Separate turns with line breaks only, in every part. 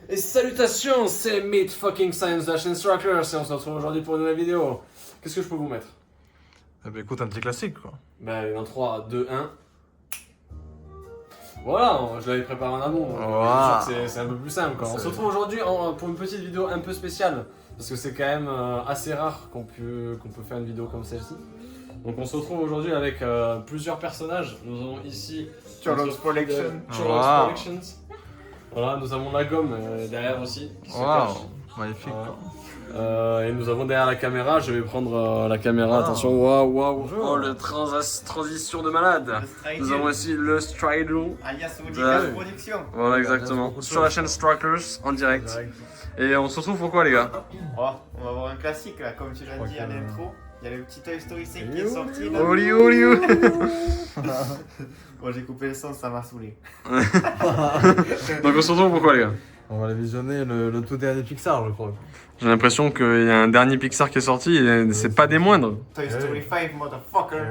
Et salutations, c'est Meet Fucking Science Dash Instructors et on se retrouve aujourd'hui pour une nouvelle vidéo. Qu'est-ce que je peux vous mettre?
Eh ben écoute, un petit classique quoi.
Ben, en 3, 2, 1. Voilà, je l'avais préparé en amont, donc
Wow.
c'est un peu plus simple quoi. On se
C'est-
retrouve aujourd'hui pour une petite vidéo un peu spéciale. Parce que c'est quand même assez rare qu'on peut faire une vidéo comme celle-ci. Donc on se retrouve aujourd'hui avec plusieurs personnages. Nous avons ici
Churros
notre
Collection.
Churros
Wow.
Collections. Voilà, nous avons la gomme derrière aussi qui se
Waouh,
cache.
magnifique
Voilà.
quoi.
Et nous avons derrière la caméra, je vais prendre la caméra,
Wow.
attention, waouh, waouh,
Bonjour.
oh le transition de malade. Nous avons aussi le Stridle,
alias
Ouais.
Audigas Production.
voilà exactement,
beaucoup de
sur la
choses.
chaîne Strikers en direct. Et on se retrouve pour quoi les gars?
Oh, on va voir un classique là, comme tu l'as
crois
dit
que-
à l'intro. Il y a le petit Toy Story 5 qui
Et
est sorti là.
Oli oli oli.
Bon, j'ai coupé le son, ça m'a saoulé.
Donc on se retrouve pour quoi les gars?
On va aller visionner le tout dernier Pixar, je crois.
J'ai l'impression qu'il y a un dernier Pixar qui est sorti et c'est pas des moindres.
Toy
Ouais.
Story 5, motherfucker.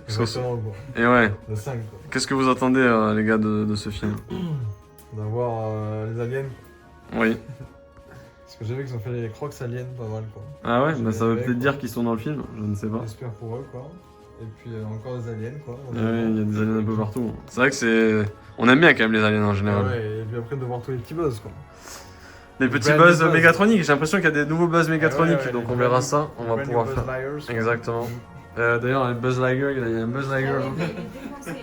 Exactement quoi.
Et ouais,
Le 5 quoi.
qu'est-ce que vous attendez les gars de ce film?
D'avoir les aliens.
Oui.
Parce que j'ai vu qu'ils ont fait les crocs aliens pas mal quoi.
Ah ouais, bah ça veut peut-être dire qu'ils sont dans le film, je ne sais pas.
J'espère pour eux quoi. Et puis encore des aliens quoi.
Ah ouais, il y a des aliens un peu partout. C'est vrai que c'est... On aime bien quand même les aliens en
Ah
général.
ouais, et puis après de voir tous les petits buzz quoi.
Les petits
Brand
buzz
new buzz.
mégatroniques, j'ai l'impression qu'il y a des nouveaux buzz mégatroniques,
Ouais,
donc
les
on verra
brand
ça, on va
Brand new
pouvoir
Buzz
faire...
Lightyear, quoi.
Exactement. D'ailleurs, le Buzz Lightyear, il y a un Buzz Lightyear,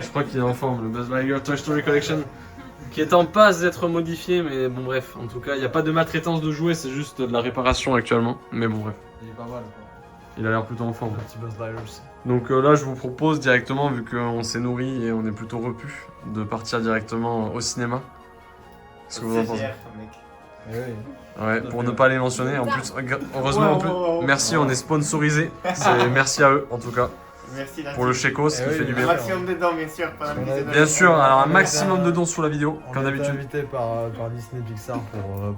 je crois qu'il est en forme, le Buzz Lightyear Toy Story Collection, qui est en passe d'être modifié, mais bon bref, en tout cas, il n'y a pas de maltraitance de jouets, c'est juste de la réparation actuellement, mais bon bref,
Il est pas mal quoi.
il a l'air plutôt en forme.
Le petit Buzz Lightyear.
Donc là, je vous propose directement, vu qu'on s'est nourri et on est plutôt repu, de partir directement au cinéma. Qu'est-ce que vous en pensez?
CGR, mec.
Eh oui.
Ouais, pour ne pas les mentionner, en plus, heureusement, en plus, merci,
Oh.
on est sponsorisé, c'est merci à eux, en tout cas,
Merci
pour le Chekos qui
Eh oui,
fait du
Un
bien.
maximum de dents, bien sûr, pendant le visionnage.
Bien sûr, alors un
On
maximum
est-
de dons sous la vidéo,
On
comme
a été
d'habitude,
invité par Disney Pixar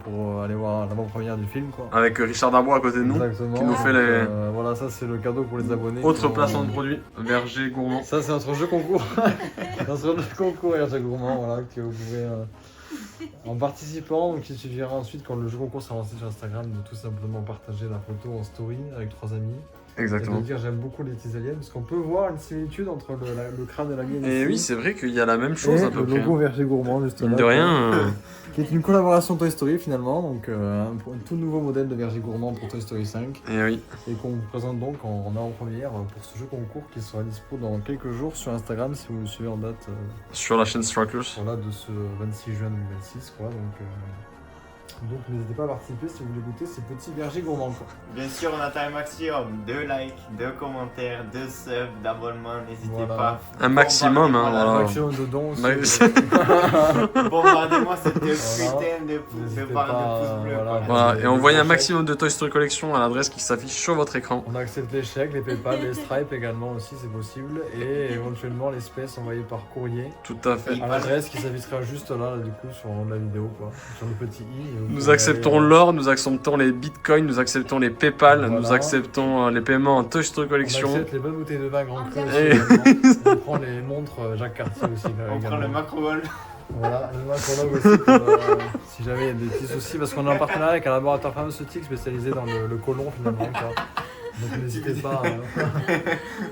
pour aller voir l'avant-première du film quoi.
avec Richard Darbois à côté de nous.
Exactement.
qui nous fait
Donc,
les-
voilà, ça c'est le cadeau pour les abonnés.
Autre
qui ont-
placement de produit, Verger Gourmand.
Ça c'est notre jeu concours. Notre jeu concours RG Gourmand, voilà, que vous pouvez en participant. Donc il suffira ensuite quand le jeu concours sera lancé sur Instagram de tout simplement partager la photo en story avec 3 amis. Et de
Exactement.
dire j'aime beaucoup les petits aliens parce qu'on peut voir une similitude entre le crâne de l'alien
Et
ici
oui, c'est vrai qu'il y a la même chose
et
à peu
le
près.
logo
hein.
Verger Gourmand juste
Mine
là,
de
quoi.
rien,
Qui est une collaboration Toy Story finalement, donc un tout nouveau modèle de Verger Gourmand pour Toy Story 5
et oui.
et qu'on vous présente donc en avant-première pour ce jeu concours qui sera dispo dans quelques jours sur Instagram si vous le suivez en date
Sur la chaîne Strikers.
voilà, de ce 26 juin 2026 quoi, donc n'hésitez pas à participer si vous voulez goûter ces petits Vergers Gourmands quoi.
Bien sûr, on attend un maximum de likes, de commentaires, de subs, d'abonnements. N'hésitez
Voilà.
pas.
Un maximum, hein,
Bombardez-moi
voilà.
Un maximum de dons aussi.
Bombardez-moi cette
Voilà.
putain de pouces
N'hésitez
de barre
pas,
de pouces bleus.
voilà.
quoi.
Voilà, et envoyez un
Des
maximum de Toy Story Collection à l'adresse qui s'affiche sur votre écran.
On accepte les chèques, les Paypal, les Stripe également aussi c'est possible et éventuellement l'espèce envoyée par courrier
Tout à fait.
à l'adresse qui s'affichera juste là du coup sur le haut de la vidéo quoi, sur le petit i. Et vous
Nous
pourrez
acceptons
aller,
l'or, nous acceptons les bitcoins, nous acceptons les PayPal,
Voilà.
nous acceptons les paiements en Toy Story
on
Collection.
accepte les bonnes bouteilles de vin grand cru aussi,
Et-
également. On prend les montres Jacques Cartier aussi
On prend le macro wall.
Voilà, le macrologue aussi pour, si jamais il y a des petits soucis parce qu'on est en partenariat avec un laboratoire pharmaceutique spécialisé dans le côlon finalement quoi. Donc n'hésitez pas.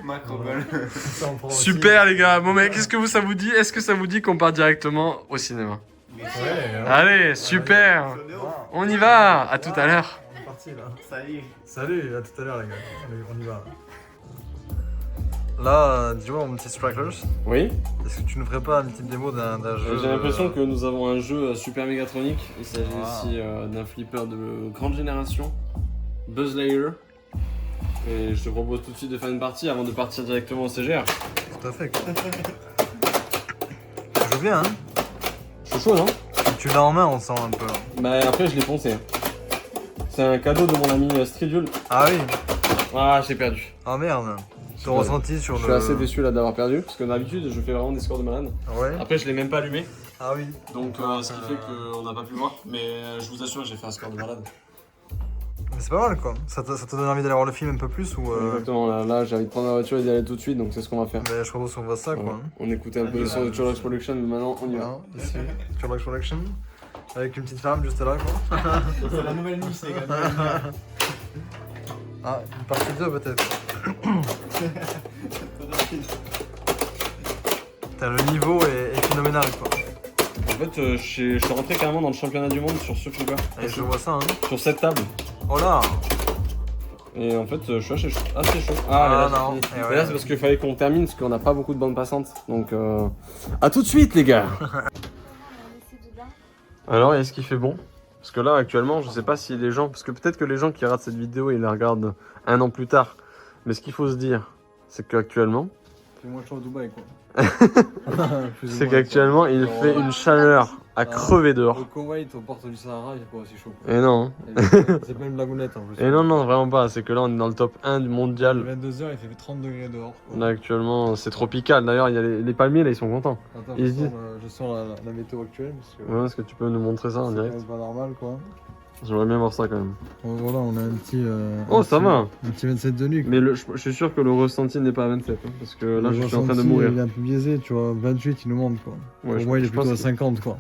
Macro
Voilà.
wall.
Ça, on prend aussi.
Super les gars, bon mais qu'est-ce que ça vous dit? Est-ce que ça vous dit qu'on part directement au cinéma?
Bien sûr.
Ouais,
Allez, super!
Chaud de ouf.
Voilà.
On y va, à tout à l'heure.
On est parti là.
Salut.
Salut, à tout à l'heure les gars. Allez, on y va. Là, dis-moi mon petit Strikers,
Oui,
est-ce que tu nous ferais pas une petite démo d'un jeu
j'ai l'impression que nous avons un jeu super mégatronique. Il s'agit
Ah.
ici d'un flipper de grande génération, Buzz Lightyear. Et je te propose tout de suite de faire une partie avant de partir directement au CGR.
Tout à fait. Tu joues bien hein.
Je suis chaud, non?
Tu l'as en main, on sent un peu.
Bah après je l'ai poncé. C'est un cadeau de mon ami Stridule.
Ah oui.
Ah, j'ai perdu.
Ah merde. Ton
Ouais.
ressenti sur
Je
le.
suis assez déçu là d'avoir perdu, parce que d'habitude je fais vraiment des scores de malade.
Ouais.
Après je l'ai même pas allumé,
Ah oui.
donc ce qui fait qu'on n'a pas pu voir. Mais je vous assure, j'ai fait un score de malade.
C'est pas mal quoi. Ça te donne envie d'aller voir le film un peu plus ou
Exactement, là j'ai envie de prendre la voiture et d'y aller tout de suite, donc c'est ce qu'on va faire.
je propose qu'on voit ça quoi.
On écoutait un peu les sons de Churlox Production, mais maintenant on y va.
Voilà, ici, Churlox Production. Avec une petite femme juste là quoi.
C'est la nouvelle Nice, les gars.
Ah, une partie 2 peut-être. Putain, le niveau est phénoménal quoi.
En fait, je suis rentré carrément dans le championnat du monde sur ce flipper.
Et je vois ça hein.
Sur cette table.
Oh là.
Et en fait, je suis assez chaud.
Ah,
mais là,
non.
c'est fini.
Et ouais.
Mais là, c'est parce qu'il fallait qu'on termine, parce qu'on n'a pas beaucoup de bandes passantes. Donc, à tout de suite, les gars. Alors, est-ce qu'il fait bon? Parce que là, actuellement, je sais pas si les gens... Parce que peut-être que les gens qui regardent cette vidéo, ils la regardent un an plus tard. Mais ce qu'il faut se dire, c'est qu'actuellement...
C'est moins chaud à Dubaï quoi.
C'est qu'actuellement, il fait une chaleur à crever dehors.
Au Koweït, aux portes du Sahara, il fait pas aussi chaud.
Et non.
C'est pas une blagounette en plus.
Et non, non, vraiment pas. C'est que là, on est dans le top 1 du mondial.
22h, il fait 30 degrés dehors. Quoi.
Là, actuellement, c'est tropical. D'ailleurs, il y a les palmiers, là, ils sont contents.
Attends,
Ils
je
disent-
sens la météo actuelle. Parce que
Ouais, est-ce que tu peux nous montrer ça en
c'est
direct?
quand même pas normal quoi.
J'aimerais bien voir ça quand même.
Bon, voilà, on a un petit.
Oh, ça va.
Un petit 27 de nuit.
Mais je suis sûr que le ressenti n'est pas à 27. Hein, parce que là,
Le
je suis en train de
ressenti,
mourir.
Il est un peu biaisé, tu vois. 28, il nous montre quoi.
Ouais,
Au moins, il est
je pense
plutôt à
que-
50 quoi.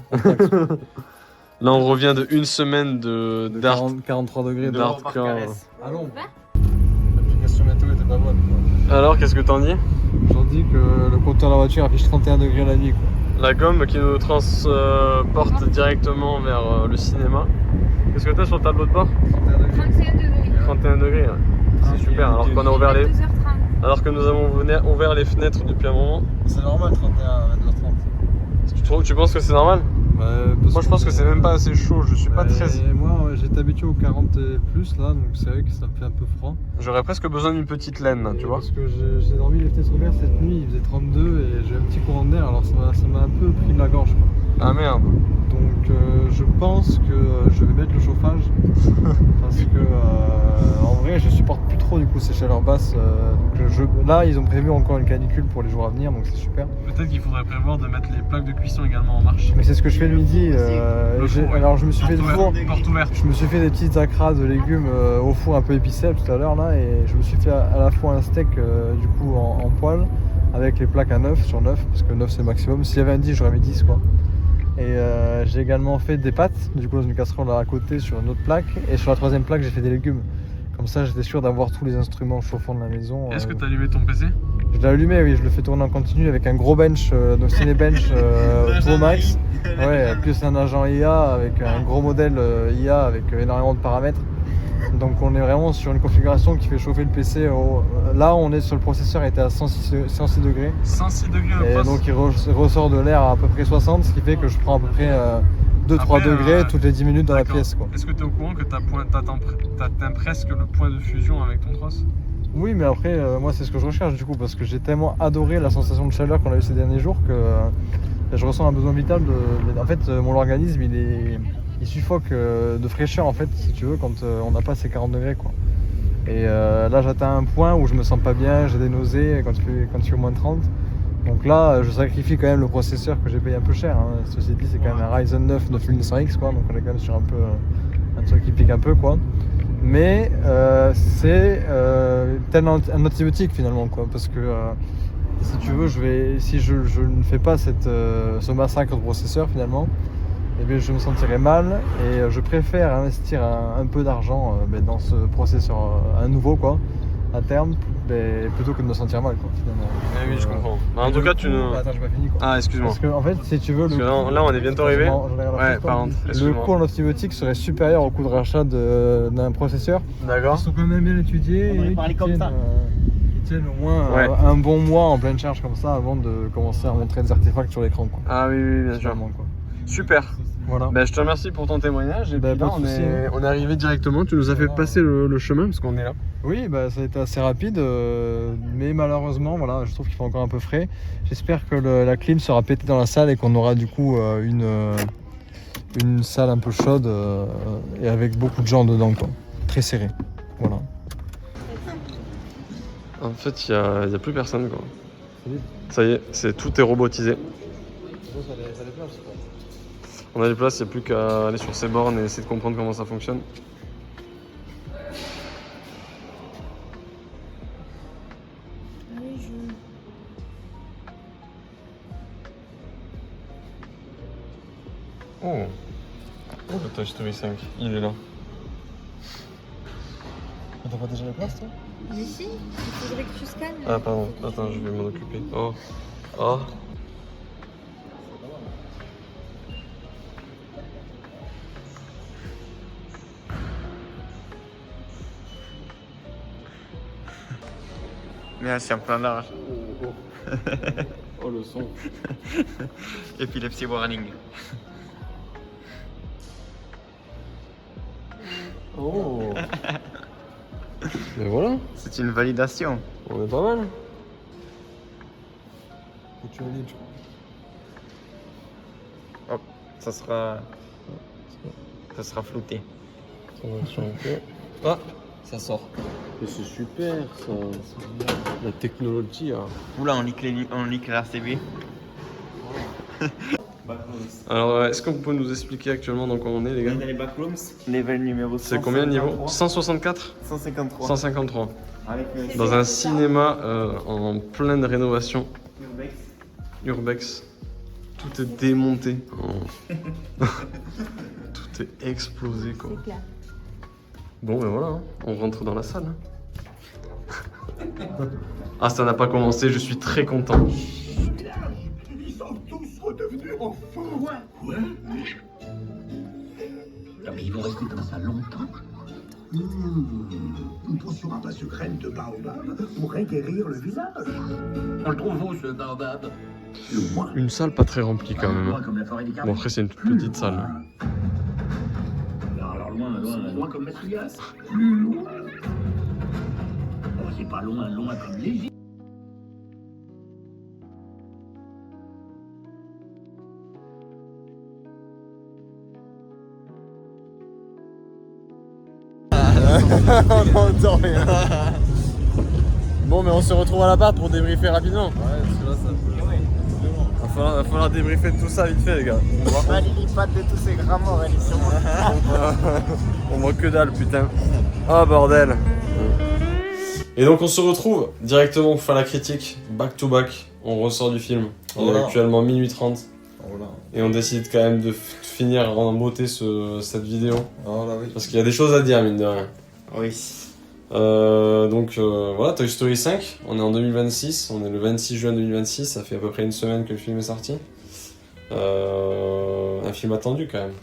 Là, on revient de une semaine de
De
d'art.
43 degrés
de
dehors.
hardcore.
Allons. L'application météo était pas bonne quoi.
Alors, qu'est-ce que t'en dis?
J'en dis que le compteur de la voiture affiche 31 degrés la nuit quoi.
La gomme qui nous transporte directement vers le cinéma. Qu'est-ce que t'as sur le tableau de bord?
31 degrés.
31 degrés.
31 degrés. Ouais. C'est super. Alors qu'on a ouvert les...
22h30.
Alors que nous avons ouvert les fenêtres depuis un moment.
C'est normal 31 à 22h30.
Tu penses que c'est normal? Moi, je pense que c'est même pas assez chaud. Je suis pas très...
Moi, ouais, j'étais habitué aux 40 et plus là, donc c'est vrai que ça me fait un peu froid.
J'aurais presque besoin d'une petite laine, tu vois.
Parce que j'ai dormi les fenêtres ouvertes cette nuit, il faisait 32 et j'ai un petit courant d'air, alors ça m'a un peu pris de la gorge. Quoi.
Ah merde.
Donc je pense que je vais mettre le chauffage parce que en vrai je supporte plus trop du coup ces chaleurs basses. Là ils ont prévu encore une canicule pour les jours à venir, donc c'est super.
Peut-être qu'il faudrait prévoir de mettre les plaques de cuisson également en marche.
Mais c'est ce que je fais le midi.
Le four, ouais.
Alors je me suis fait le four.
Porte ouverte.
Je me suis fait des petites acras de légumes au four un peu épicés tout à l'heure là, et je me suis fait à la fois un steak du coup en poêle avec les plaques à 9 sur 9 parce que 9 c'est le maximum. S'il y avait un 10 j'aurais mis 10 quoi. Et j'ai également fait des pâtes du coup dans une casserole à côté sur une autre plaque, et sur la troisième plaque j'ai fait des légumes. Comme ça j'étais sûr d'avoir tous les instruments chauffants de la maison.
Est-ce que t'as allumé ton PC?
Je l'ai allumé, oui, je le fais tourner en continu avec un gros bench, donc Cinebench Pro Max. Ouais, plus un agent IA avec un gros modèle IA avec énormément de paramètres. Donc on est vraiment sur une configuration qui fait chauffer le PC. Là on est sur le processeur, il était à 106 degrés.
106 degrés le
Et
poste.
donc il ressort de l'air à peu près 60, ce qui fait que je prends à peu près 2-3
Après,
degrés toutes les 10 minutes dans la
D'accord.
pièce. Quoi.
Est-ce que t'es au courant que t'atteins presque le point de fusion avec ton trosse?
Oui, mais après, moi, c'est ce que je recherche du coup, parce que j'ai tellement adoré la sensation de chaleur qu'on a eu ces derniers jours que je ressens un besoin vital de. En fait, mon organisme, il suffoque de fraîcheur, en fait, si tu veux, quand on n'a pas ces 40 degrés, quoi. Et là, j'atteins un point où je me sens pas bien, j'ai des nausées quand il fait au moins 30. Donc là, je sacrifie quand même le processeur que j'ai payé un peu cher. Hein. Ceci dit, c'est quand même un Ryzen 9 9900X, quoi, donc on est quand même sur un truc qui pique un peu, quoi. Mais c'est tel un antibiotique finalement quoi, parce que si tu veux, si je ne fais pas ce massacre de processeur finalement, eh bien, je me sentirais mal, et je préfère investir un peu d'argent dans ce processeur à nouveau quoi, à terme, plutôt que de me sentir mal quoi finalement.
Eh oui, je comprends. En tout cas, tu nous...
Attends, j'ai pas fini quoi.
Ah, excuse-moi.
Parce que en fait, si tu veux,
Parce que là, on est bientôt arrivé. Ouais, par contre,
le
excuse-moi.
coût en antibiotiques serait supérieur au coût de rachat d'un processeur.
D'accord.
Ils sont quand même bien étudiés.
On aurait
et
parlé
qui
comme
tiennent,
ça.
Ils tiennent au moins
Ouais.
un bon mois en pleine charge comme ça avant de commencer à montrer des artefacts sur l'écran. Quoi.
Ah oui, oui, bien sûr.
Finalement, quoi.
Super.
Voilà.
Ben, je te remercie pour ton témoignage. Et
Ben,
puis là,
pas de souci.
on est arrivé directement. Tu nous as fait passer le chemin parce qu'on est là.
Oui, bah, ça a été assez rapide, mais malheureusement, voilà, je trouve qu'il fait encore un peu frais. J'espère que la clim sera pétée dans la salle et qu'on aura du coup une salle un peu chaude et avec beaucoup de gens dedans, quoi. Très serré. Voilà.
En fait, il y a plus personne quoi.
C'est vite.
Ça y est, tout est robotisé.
Ça les place, quoi.
On a les places, il n'y a plus qu'à aller sur ces bornes et essayer de comprendre comment ça fonctionne. Oh. Oh, le Toy Story 5, il est là.
T'as pas déjà la place, toi?
Mais si, il faudrait que tu scannes.
Ah, pardon, attends, je vais m'en occuper. Oh. Oh.
Merci en plein large.
Oh, le son.
Epilepsy warning.
Oh. Mais voilà,
C'est une validation.
on est pas mal.
Faut que tu valides, je crois.
Ça sera flouté.
Ah, ça sort. Mais c'est super ça. La technologie. Hein.
Oula, on leak la RCB.
Alors, est-ce que vous pouvez nous expliquer actuellement dans quoi on est, les gars?
Dans les backrooms, level numéro 153.
C'est combien de niveaux? 164?
153.
153.
Avec
Dans un cinéma en pleine rénovation.
Urbex.
Urbex. Tout est démonté. Oh. Tout est explosé quoi.
C'est clair.
Bon ben voilà, hein. On rentre dans la salle. Ah ça n'a pas commencé, je suis très content.
Ils sont tous redevenus enfants. Ouais. Non, mais ils vont rester comme ça longtemps. Une potion à base de graines de baobab pourrait guérir le visage. On le trouve où, ce baobab? Loin.
Une salle pas très remplie quand même.
Loin
Hein.
comme la forêt des
Bon
Carmes.
après c'est une toute petite salle.
Non, alors loin comme Matsugas. Plus loin. Oh, c'est pas loin comme l'Égypte.
On n'entend rien. Bon, mais on se retrouve à l'appart pour débriefer rapidement. Ouais, parce que là, ça va falloir débriefer de tout ça vite fait, les gars.
Les pattes de tous ces grands morts, elle est sur moi.
On voit que dalle, putain. Ah bordel. Et donc on se retrouve directement pour faire la critique, back to back. On ressort du film. On est
Voilà.
actuellement minuit 30.
Voilà.
Et on décide quand même de finir en beauté cette vidéo.
Voilà, oui.
Parce qu'il y a des choses à dire, mine de rien.
Oui.
Donc voilà, Toy Story 5, on est en 2026, on est le 26 juin 2026, ça fait à peu près une semaine que le film est sorti. Un film attendu quand même.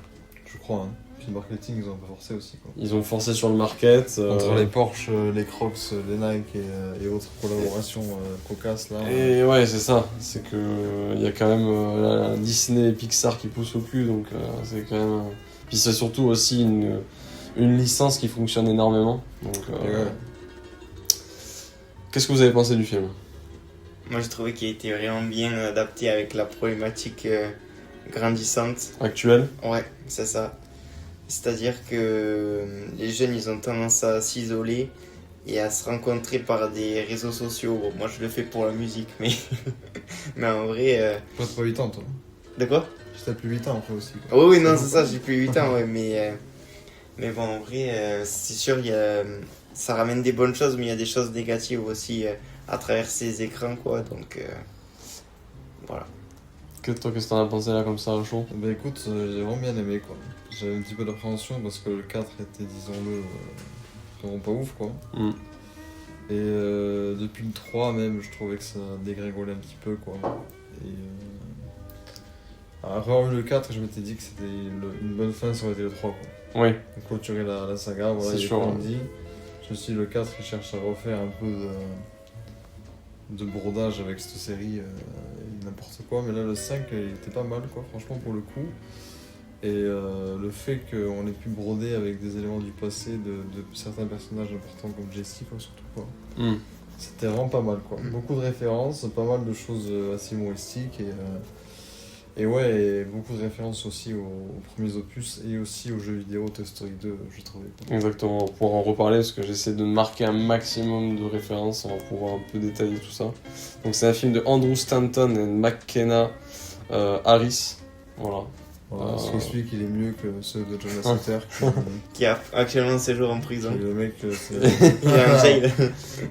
Je crois, hein. Puis le marketing, ils ont un peu forcé aussi, quoi.
Ils ont forcé sur le market.
Entre les Porsche, les Crocs, les Nike et autres collaborations cocasses, là.
Et ouais, c'est ça, c'est que il y a quand même la Disney et Pixar qui poussent au cul, donc c'est quand même. Puis c'est surtout aussi une licence qui fonctionne énormément. Donc,
Et ouais.
Qu'est-ce que vous avez pensé du film?
Moi, je trouvais qu'il était vraiment bien adapté avec la problématique grandissante.
Actuel?
Ouais, c'est ça. C'est-à-dire que les jeunes, ils ont tendance à s'isoler et à se rencontrer par des réseaux sociaux. Bon, moi, je le fais pour la musique, mais, mais en vrai...
Toi, t'as pas 8 ans, toi.
De quoi?
T'as plus 8 ans, après aussi, quoi.
Oh oui, non, c'est ça, j'ai plus 8 ans, ouais, mais bon, en vrai, c'est sûr, ça ramène des bonnes choses, mais il y a des choses négatives aussi à travers ces écrans, quoi, donc voilà.
Toi, qu'est-ce que t'en as pensé là comme ça à chaud?
Bah écoute, j'ai vraiment bien aimé, quoi. J'avais un petit peu d'appréhension parce que le 4 était, disons-le, vraiment pas ouf, quoi.
Mm.
Et depuis le 3 même, je trouvais que ça dégringolait un petit peu, quoi. Et après avoir vu le 4, je m'étais dit que c'était une bonne fin, ça aurait été le 3, quoi.
Oui.
De clôturer la saga, voilà,
C'est
il est
sûr,
comme
ouais.
on dit. Je me suis dit, le 4, il cherche à refaire un peu de brodage avec cette série, et n'importe quoi. Mais là, le 5, il était pas mal, quoi, franchement, pour le coup. Et le fait qu'on ait pu broder avec des éléments du passé de certains personnages importants comme Jessie, quoi, surtout, quoi.
Mm.
C'était vraiment pas mal, quoi. Beaucoup de références, pas mal de choses assez humoristiques et ouais, et beaucoup de références aussi aux premiers opus et aussi aux jeux vidéo Toy Story 2, je trouvais.
Exactement, on va pouvoir en reparler parce que j'essaie de marquer un maximum de références, on va pouvoir un peu détailler tout ça. Donc c'est un film de Andrew Stanton et McKenna Harris, voilà.
Voilà, ce qui explique qu'il est mieux que ceux de John Lasseter.
Qui a actuellement séjour en prison.
Le mec, c'est...
Il est en jail.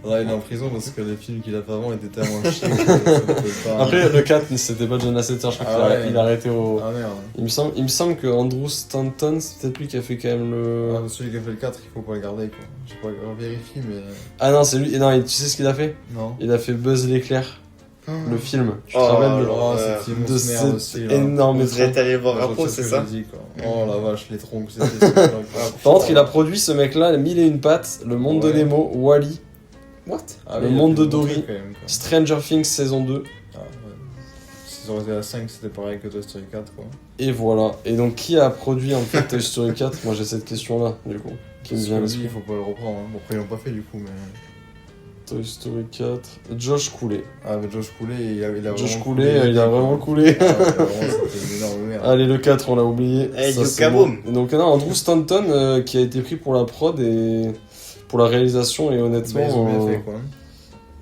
Là, il est en prison parce que les films qu'il a fait avant étaient tellement chiés que ça ne peut pas...
Après, le 4, c'était pas John Lasseter, je crois
Ah ouais.
qu'il a arrêté au.
Ah merde.
Il me semble que Andrew Stanton, c'est peut-être lui qui a fait quand même le.
Ah, celui qui a fait le 4, il faut pas le garder quoi. Je sais pas, vérifie mais...
Ah non, c'est lui. Et non, tu sais ce qu'il a fait?
Non.
Il a fait Buzz l'éclair, le film. Tu te
Oh
rappelles
là
Oh,
là.
cette
de
immense merde
cet
aussi là.
énorme
Vous êtes
tronc.
allé le voir
Ouais,
après,
je
c'est
sais ce
ça
que je dis, quoi. Oh la vache, les troncs, c'était...
Par contre, il a produit ce mec-là, Mille et une pattes, Le Monde de
Ouais.
Nemo, Wall-E,
What?
Ah,
Le
oui, il a
monde
fait
de
des bons
Dory.
trucs, quand même, quoi.
Stranger Things saison 2.
Ah, ouais. S'ils auraient été à 5, c'était pareil que Toy Story 4 quoi.
Et voilà. Et donc, qui a produit en fait Toy Story 4? Moi, j'ai cette question-là, du coup, qui me
Parce
vient à
que lui,
l'esprit.
il faut pas le reprendre. Hein. Bon, après, ils l'ont pas fait du coup, mais...
Toy Story 4. Josh Cooley.
Ah, mais Josh Cooley, il a
Josh
vraiment
Cooley, il a vraiment coulé.
Ah, ouais, vraiment, c'était une énorme merde.
Allez, le 4, on l'a oublié.
Eh,
Ça,
du
c'est
kaboom.
bon. Et donc, non, Andrew Stanton qui a été pris pour la prod et pour la réalisation, et honnêtement.
Mais ils ont bien fait quoi.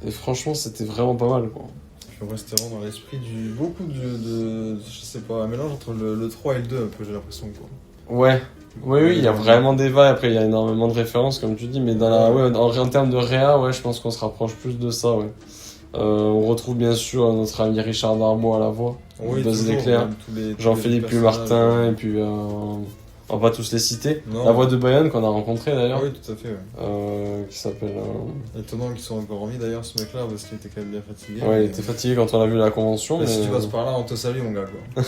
Et franchement, c'était vraiment pas mal, quoi.
Puis après, c'était vraiment dans l'esprit du... Beaucoup de... Je sais pas, un mélange entre le 3 et le 2 un peu, j'ai l'impression quoi.
Ouais. Oui, il y a vraiment des vibes. Après, il y a énormément de références, comme tu dis, mais dans la, ouais, en termes de réa, ouais, je pense qu'on se rapproche plus de ça, ouais. On retrouve bien sûr notre ami Richard Darbois à la voix,
Oui,
Buzz
toujours,
l'éclair,
même tous les
Jean-Philippe
personnages,
Martin, et puis on va pas tous les citer.
Non.
La voix de Bayonne qu'on a rencontré d'ailleurs,
Oui, tout à fait, ouais.
qui s'appelle.
Étonnant qu'ils soient encore remis d'ailleurs ce mec-là parce qu'il était quand même bien fatigué.
Ouais, il
mais-
était fatigué quand on a vu la convention.
Mais
Mais
si tu passes par là, on te salue mon gars quoi.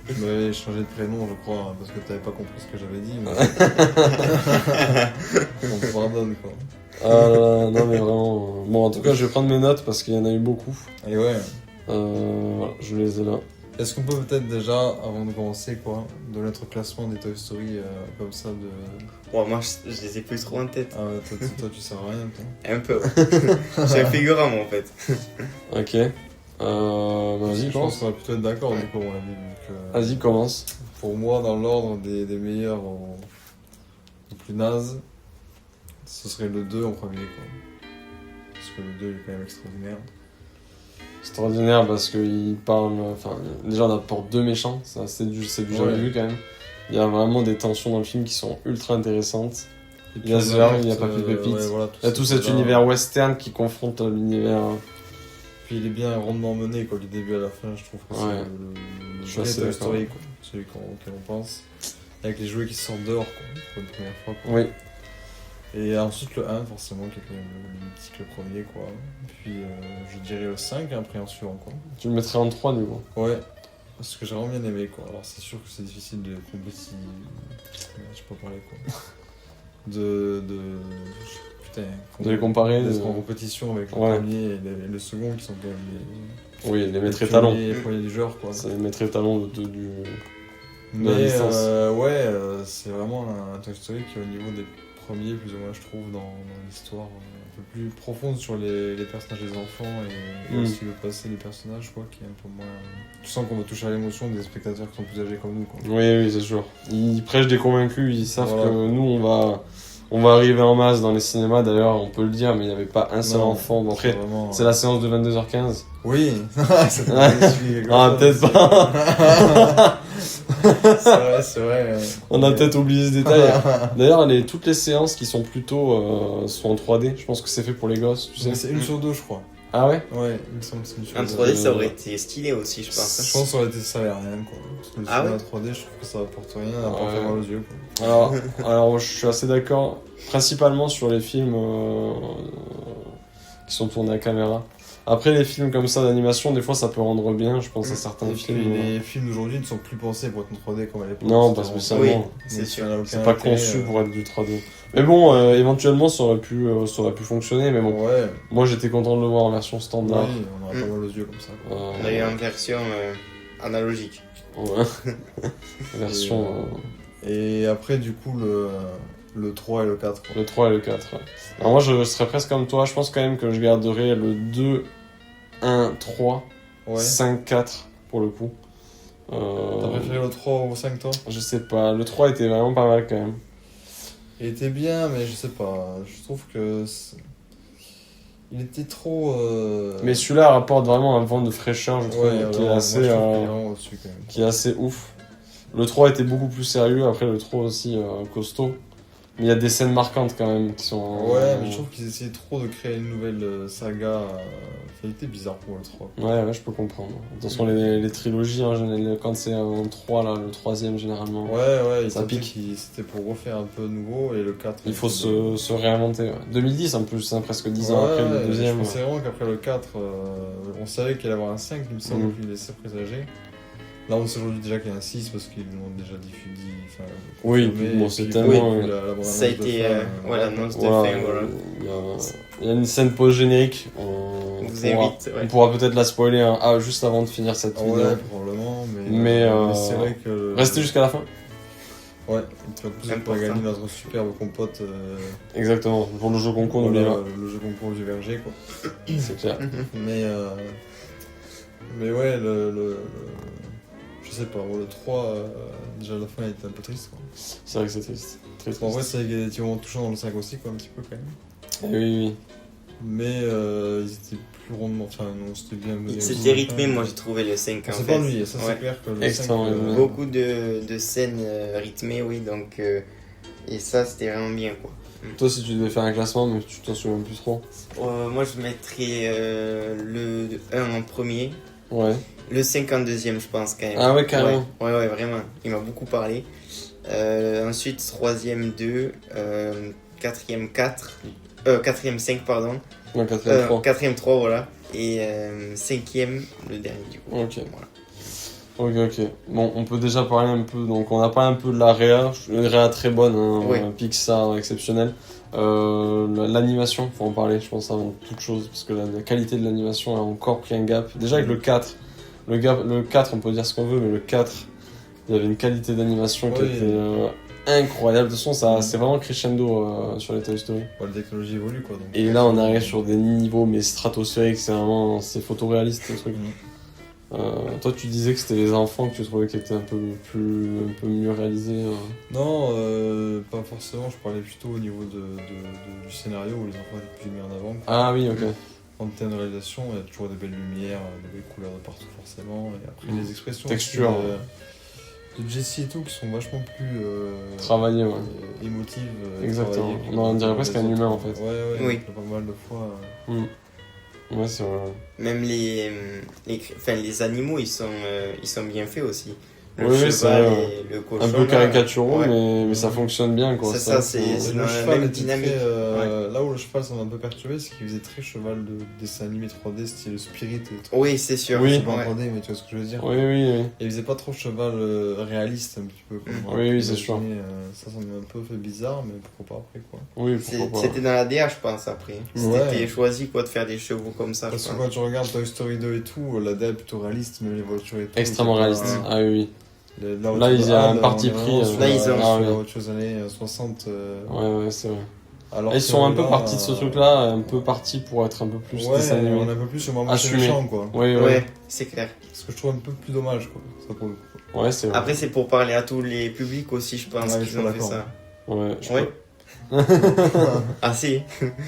Tu m'avais changé de prénom je crois parce que t'avais pas compris ce que j'avais dit. Mais... on te pardonne quoi.
Non mais vraiment. Bon, en tout cas, je vais prendre mes notes parce qu'il y en a eu beaucoup.
Et ouais.
Voilà, je les ai là.
Est-ce qu'on peut peut-être déjà, avant de commencer quoi, donner notre classement des Toy Story comme ça de...
Ouais, moi, je les ai plus trop en tête.
Ah ouais, toi tu sers à rien toi.
Un peu. Je suis un figurant, moi, en fait.
Ok. Vas-y,
Je pense
commence.
qu'on va plutôt être d'accord du coup à mon avis. Donc,
Vas-y, commence.
pour moi, dans l'ordre des meilleurs au plus naze, ce serait le 2 en premier quoi. Parce que le 2 il est quand même extraordinaire.
Extraordinaire parce qu'il parle. Enfin, déjà, on apporte deux méchants, ça, c'est du jamais
Ouais.
vu quand même. Il y a vraiment des tensions dans le film qui sont ultra intéressantes.
Et
Il y a
puis,
Zwerg,
vraiment,
il y a Papy Pépite.
ouais, voilà,
Il y a tout cet
là.
univers western qui confronte l'univers.
Puis il est bien rondement mené quoi, du début à la fin, je trouve que
Ouais.
c'est le
Je suis
vrai
assez
Toy
d'accord.
Story quoi, celui auquel on pense. Avec les jouets qui sortent dehors quoi, pour une première fois quoi.
Oui.
Et ensuite le 1 forcément qui est quand même le mythique le premier quoi. Puis je dirais le 5 après en suivant quoi.
Tu le mettrais en 3 du coup.
Ouais, parce que j'ai vraiment bien aimé quoi. Alors c'est sûr que c'est difficile de compétir. Je peux pas parler quoi. Putain.
De les comparer.
D'être en compétition avec le
Ouais.
premier et le second qui sont quand même
Oui, les maîtres
les
étalons.
Les premiers du genre quoi.
C'est les maîtres étalons du. la
Mais
licence.
c'est vraiment un Toy Story qui est au niveau des premiers plus ou moins je trouve dans l'histoire un peu plus profonde sur les personnages des enfants et
Mm.
aussi le passé des personnages quoi qui est un peu moins... Tu sens qu'on va toucher à l'émotion des spectateurs qui sont plus âgés comme nous quoi.
Oui, c'est sûr. Ils prêchent des convaincus, ils savent
Voilà.
que nous, on va arriver en masse dans les cinémas. D'ailleurs, on peut le dire, mais il n'y avait pas un seul
Non,
enfant. Bon, après,
vraiment...
c'est la séance de 22h15.
Oui. Ça peut déçu, quelque
Ah,
chose.
peut-être pas.
C'est vrai.
On a peut-être oublié ce détail. D'ailleurs, toutes les séances qui sont plutôt sont en 3D. Je pense que c'est fait pour les gosses, tu sais.
Mais c'est une sur deux je crois.
Ah ouais?
Ouais, il me semble que c'est une sur
En
deux.
3D, ça aurait été stylé aussi, je pense.
Je pense que ça aurait été ça et rien quoi. Parce que le
Ah
cinéma
ouais
3D, je trouve que ça apporte rien à part
Ouais.
faire mal aux yeux quoi.
Alors, je suis assez d'accord. Principalement sur les films qui sont tournés à caméra. Après, les films comme ça d'animation, des fois, ça peut rendre bien. Je pense à certains
Et
films.
puis les films d'aujourd'hui ne sont plus pensés pour être en 3D comme à l'époque.
Non, pas
C'était en-
spécialement.
Oui,
Donc,
c'est sûr.
ça n'a aucun
C'est pas
intérêt,
conçu pour être du 3D. Mais bon, éventuellement, ça aurait pu fonctionner. Mais bon,
Ouais,
moi, j'étais content de le voir en version
oui,
standard.
on aura pas mal aux yeux comme ça. Quoi.
On a eu en version analogique.
Ouais. Version.
Et après, du coup, le 3 et le 4. Quoi.
Le 3 et le 4. Ouais. Alors moi, je serais presque comme toi. Je pense quand même que je garderais le 2, 1, 3,
Ouais.
5, 4 pour le coup.
T'as préféré le 3 au 5 toi?
Je sais pas. Le 3 était vraiment pas mal quand même.
Il était bien, mais je sais pas. Je trouve que. Il était trop.
Mais celui-là apporte vraiment un vent de fraîcheur, je trouve,
ouais,
qui, est
vraiment,
assez,
moi, je trouve qu'il est vraiment au-dessus quand même.
qui est assez ouf. Le 3 était beaucoup plus sérieux, après le 3 aussi costaud. Mais il y a des scènes marquantes quand même qui sont.
Ouais, mais je trouve qu'ils essayaient trop de créer une nouvelle saga. Ça a été bizarre pour le 3.
Ouais, je peux comprendre. De toute façon, les trilogies, hein, quand c'est un 3, là, le troisième généralement,
Ouais,
ça
ça
pique.
C'était pour refaire un peu nouveau et le 4.
Il faut se réinventer. Ouais. 2010 en plus, hein, presque 10 ans après le deuxième.
Je pensais vraiment qu'après le 4, on savait qu'il allait y avoir un 5, il me semble qu'il laissait présager. Là, on sait aujourd'hui déjà qu'il y a un 6 parce qu'ils l'ont déjà diffusé.
Oui,
confirmé,
bon,
et
c'est
puis,
tellement.
la
Ça a
bande-annonce de
été
fin,
l'annonce de
Voilà,
fin, voilà.
il y a une scène post-générique.
On vous invite, ouais.
On pourra peut-être la spoiler hein, juste avant de finir cette vidéo.
Ouais, probablement,
Mais,
c'est vrai que.
Restez jusqu'à la fin.
Ouais, et puis en plus, on pourra
Important.
gagner notre superbe compote.
Exactement, pour le jeu concours, n'oubliez
Voilà,
pas.
le jeu concours du verger, quoi.
C'est clair.
Mais ouais, je sais pas, le 3, déjà la fin était un peu triste, quoi.
C'est vrai que c'est triste. Très triste.
En vrai, c'est vrai qu'il y a des petits moments touchants dans le 5 aussi, quoi, un petit peu quand même.
Eh oui.
Mais ils étaient plus rondement. Enfin, non, c'était bien mené.
C'était rythmé, moi j'ai trouvé le 5 en
On
fait.
s'est pas ennuyé, ça
Ouais.
c'est clair que le 5.
Extrêmement rythmé.
Beaucoup de scènes rythmées, oui, donc. Et ça, c'était vraiment bien, quoi.
Toi, si tu devais faire un classement, mais tu t'en souviens plus trop.
Moi, je mettrais le 1 en premier,
Ouais.
le 5 en deuxième, je pense, quand même.
Ah ouais, carrément.
Ouais, vraiment. Il m'a beaucoup parlé. Ensuite, troisième 2, quatrième 4, quatrième 5, pardon.
Non, 4 3.
Quatrième 3, voilà. Et cinquième, le dernier, du coup.
Ok.
Voilà.
Ok. Bon, on peut déjà parler un peu. Donc, on a parlé un peu de la réa. Une réa très bonne, hein,
Oui.
Pixar exceptionnel. L'animation, faut en parler, je pense, avant toute chose. Parce que la qualité de l'animation a encore pris un gap. Déjà avec le 4. Le 4, on peut dire ce qu'on veut, mais le 4, il y avait une qualité d'animation qui
Oui.
était incroyable. De toute façon, c'est vraiment crescendo sur les Toy Story.
Ouais, la technologie évolue, quoi. Donc,
Et là, on arrive sur des niveaux mais stratosphériques, c'est photoréaliste le truc. Toi, tu disais que c'était les enfants que tu trouvais qui étaient un peu mieux réalisés.
Non, pas forcément, je parlais plutôt au niveau du scénario où les enfants étaient plus mis en avant.
Ah oui, ok.
En termes de réalisation, il y a toujours des belles lumières, des belles couleurs de partout forcément. Et après, les expressions
Texture.
aussi, de Jessie et tout qui sont vachement plus
Travaillé, ouais.
émotives.
Exactement.
travaillées
On dirait
que
presque
les
un
autres.
humain, en fait.
Ouais,
Oui.
pas mal de fois.
Ouais, c'est vrai.
Même les animaux, ils sont bien faits aussi. Le
Oui, c'est
cheval
vrai,
et le cochon.
Un peu
là,
caricaturaux,
ouais.
mais ça fonctionne bien, quoi.
C'est ça, c'est
Et
dans
le
la
cheval
même
était
dynamique.
très, là où le cheval ça m'a un peu perturbé, c'est qu'il faisait très cheval de dessin animé 3D, style Spirit et tout.
Oui, c'est sûr.
Oui.
C'est pas en
Ouais.
3D, mais tu vois ce que je veux dire.
Oui.
Et il faisait pas trop cheval réaliste un petit peu. Comme on
Oui,
peut
c'est sûr.
imaginer, ça m'a un peu fait bizarre, mais pourquoi pas après quoi.
Oui, pourquoi pas.
C'était dans la DA, je pense, après.
Ouais.
C'était choisi, quoi, de faire des chevaux comme ça,
Parce
je
que
pense.
quand tu regardes Toy Story 2 et tout, la DA est plutôt réaliste, même les voitures et tout.
Extrêmement
c'est pas-
réaliste. Ah oui.
Là,
il y a un parti pris,
là, ils ont-
ah, oui.
autre chose années 60.
Ouais, c'est vrai.
Alors
Ils
que
sont un peu
là,
partis de ce truc-là, un peu partis pour être un peu plus
Ouais,
dessin animé.
on est un peu plus sur Maman
Assumé.
méchant quoi.
Oui,
Ouais, c'est clair.
Ce que je trouve un peu plus dommage quoi. Ça pour le coup.
Ouais, c'est vrai.
Après, c'est pour parler à tous les publics aussi, je pense,
Ouais, je
qu'ils
suis
ont fait
d'accord.
ça.
Ouais,
Ouais. Ah, si.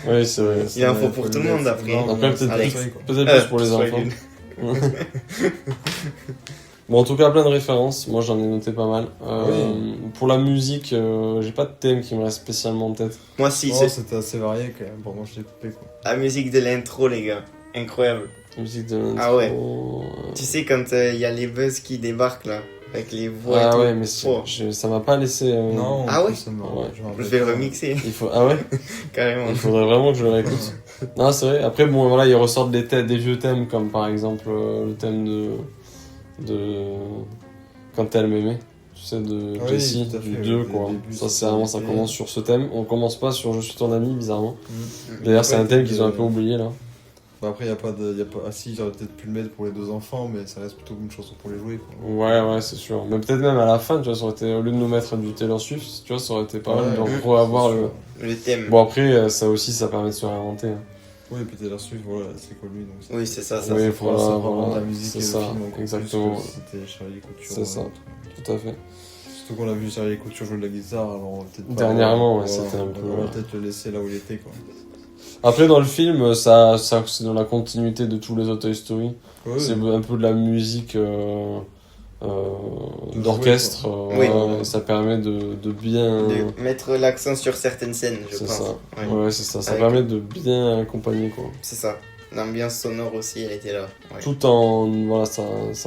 Ouais, c'est vrai.
Il en faut pour tout le monde, après.
Après, peut-être
Alex.
plus pour les
sois
enfants.
une.
Bon, en tout cas, plein de références. Moi, j'en ai noté pas mal.
Oui.
Pour la musique, j'ai pas de thème qui me reste spécialement en tête.
Moi, si,
Oh,
c'est
c'était assez varié quand même. Bon, moi je l'ai coupé quoi.
la musique de l'intro, les gars. Incroyable.
La musique de l'intro.
Ah ouais. Tu sais, quand il y a les buzz qui débarquent, là, avec les voix et
Ah
tout.
ouais, mais
Oh.
ça m'a pas laissé.
Non,
Ah
en
ouais
plus, ça me-
Ouais.
je me
Je
rappelle
vais le
pas.
remixer,
Il faut... Ah ouais.
carrément.
Il faudrait vraiment que je le réécoute. Non, c'est vrai. Après, bon, voilà, ils ressortent des vieux thèmes, comme par exemple le thème de Quand elle m'aimait. Tu sais, de
Oui,
Jessie,
tout à fait,
du
oui,
2,
des
quoi.
débuts,
Ça,
c'est
c'est vraiment, ça
bien.
commence sur ce thème. On commence pas sur Je suis ton ami, bizarrement.
Mm.
D'ailleurs, c'est un
Ouais,
thème qu'ils ont un
de-
peu oublié, là.
Bah, après, il y a pas de. Ah si, j'aurais peut-être pu le mettre pour les deux enfants, mais ça reste plutôt une chanson pour les jouer quoi.
Ouais, c'est sûr. Mais peut-être même à la fin, tu vois, ça aurait été, au lieu de nous mettre du Taylor Swift, tu vois, ça aurait été pas mal de
Ouais,
reavoir
c'est
le...
sûr.
Le thème.
Bon, après, ça aussi, ça permet de se réinventer. Hein.
Oui, et puis Taylor Swift, voilà, c'est connu donc ça.
Oui, c'est ça, ça.
Oui,
c'est-
voilà,
ça prend
voilà,
la musique
c'est
et le
ça,
film encore
exactement.
plus que si c'était Charlie Couture.
C'est ça. Tout à fait.
Surtout qu'on a vu Charlie Couture jouer de la guitare, alors on va peut-être pas.
Dernièrement, ouais,
voilà,
c'était un peu,
On va
ouais.
peut-être le laisser là où il était quoi.
Après, dans le film, c'est dans la continuité de tous les autres Toy Story.
Ouais,
C'est un peu de la musique d'orchestre.
Oui.
Et ça permet de bien.
De mettre l'accent sur certaines scènes, je
C'est
pense.
ça.
Ouais.
Ouais, c'est ça. Ça
Avec-
permet de bien accompagner quoi.
C'est ça. L'ambiance sonore aussi, elle était là. Ouais.
Tout en. Voilà, ça